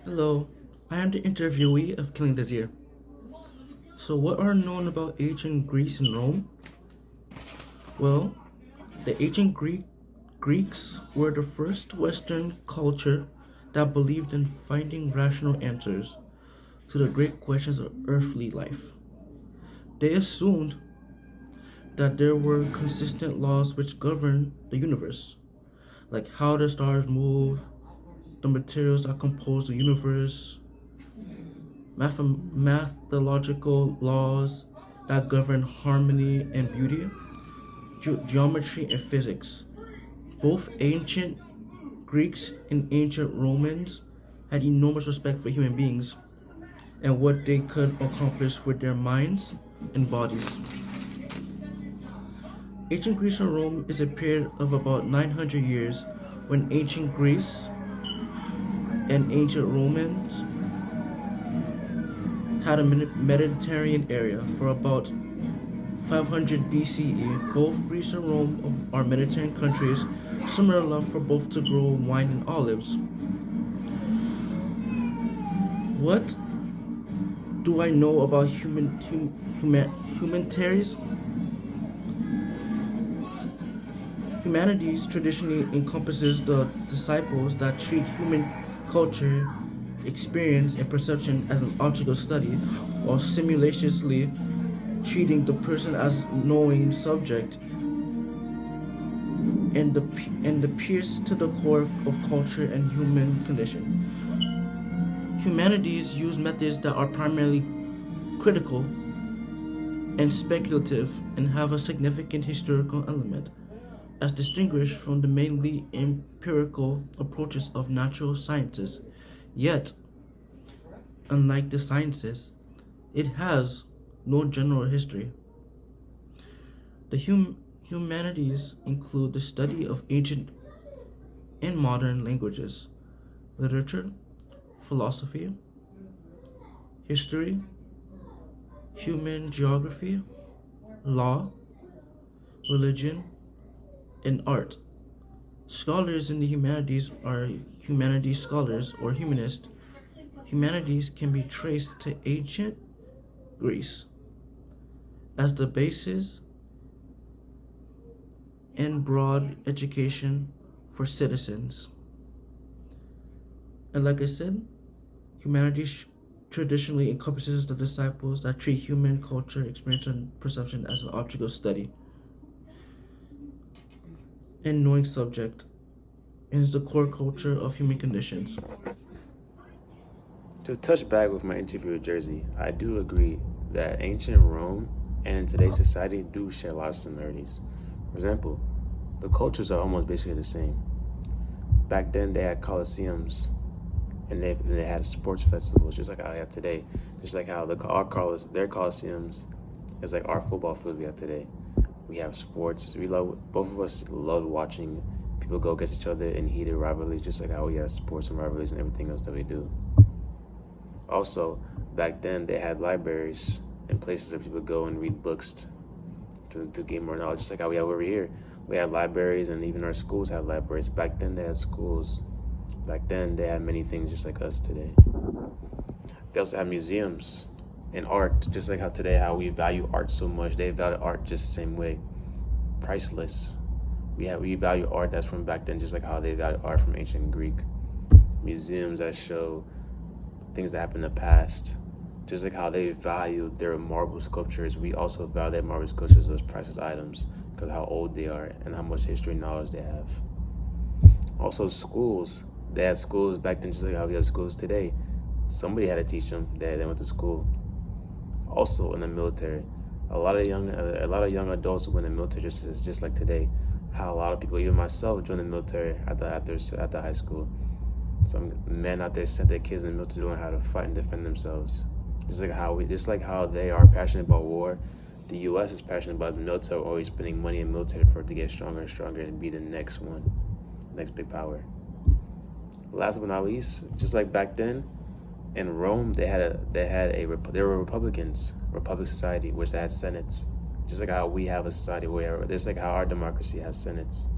Hello, I am the interviewee of Killing Desir. So, what are known about ancient Greece and Rome? Well, the ancient Greeks were the first Western culture that believed in finding rational answers to the great questions of earthly life. They assumed that there were consistent laws which govern the universe, like how the stars move, the materials that compose the universe, mathological laws that govern harmony and beauty, geometry and physics. Both ancient Greeks and ancient Romans had enormous respect for human beings and what they could accomplish with their minds and bodies. Ancient Greece and Rome is a period of about 900 years when ancient Greece and ancient Romans had a Mediterranean area for about 500 BCE. Both Greece and Rome are Mediterranean countries, similar enough for both to grow wine and olives. What do I know about humanities? Humanities traditionally encompasses the disciples that treat human culture, experience, and perception as an object of study, while simultaneously treating the person as knowing subject and the pierce to the core of culture and human condition. Humanities use methods that are primarily critical and speculative and have a significant historical element, as distinguished from the mainly empirical approaches of natural sciences. Yet, unlike the sciences, it has no general history. The humanities include the study of ancient and modern languages, literature, philosophy, history, human geography, law, religion, and art. Scholars in the humanities are humanities scholars or humanists. Humanities can be traced to ancient Greece as the basis and broad education for citizens. And like I said, humanities traditionally encompasses the disciples that treat human culture, experience, and perception as an object of study and knowing subject, and is the core culture of human conditions. To touch back with my interview with Jersey, I do agree that ancient Rome and in today's society do share a lot of similarities. For example, the cultures are almost basically the same. Back then, they had colosseums and they had sports festivals, just like I have today. Just like how their colosseums is like our football field we have today. We have sports. Both of us love watching people go against each other in heated rivalries, just like how we have sports and rivalries and everything else that we do. Also, back then they had libraries and places where people go and read books to gain more knowledge, just like how we have over here. We had libraries, and even our schools had libraries. Back then they had schools. Back then they had many things just like us today. They also had museums and art, just like how today, how we value art so much. They value art just the same way. Priceless. We value art that's from back then, just like how they value art from ancient Greek. Museums that show things that happened in the past, just like how they value their marble sculptures. We also value their marble sculptures as priceless items because of how old they are and how much history knowledge they have. Also, schools. They had schools back then, just like how we have schools today. Somebody had to teach them. They went to school. Also, in the military, a lot of young adults who went in the military, just like today. How a lot of people, even myself, joined the military after high school. Some men out there sent their kids in the military to learn how to fight and defend themselves. Just like how they are passionate about war, the U.S. is passionate about the military, always spending money in military for it to get stronger and stronger and be the next one, next big power. Last but not least, just like back then, in Rome, they were Republicans, Republic Society, which they had senates. Just like how we have a society where, just like how our democracy has senates.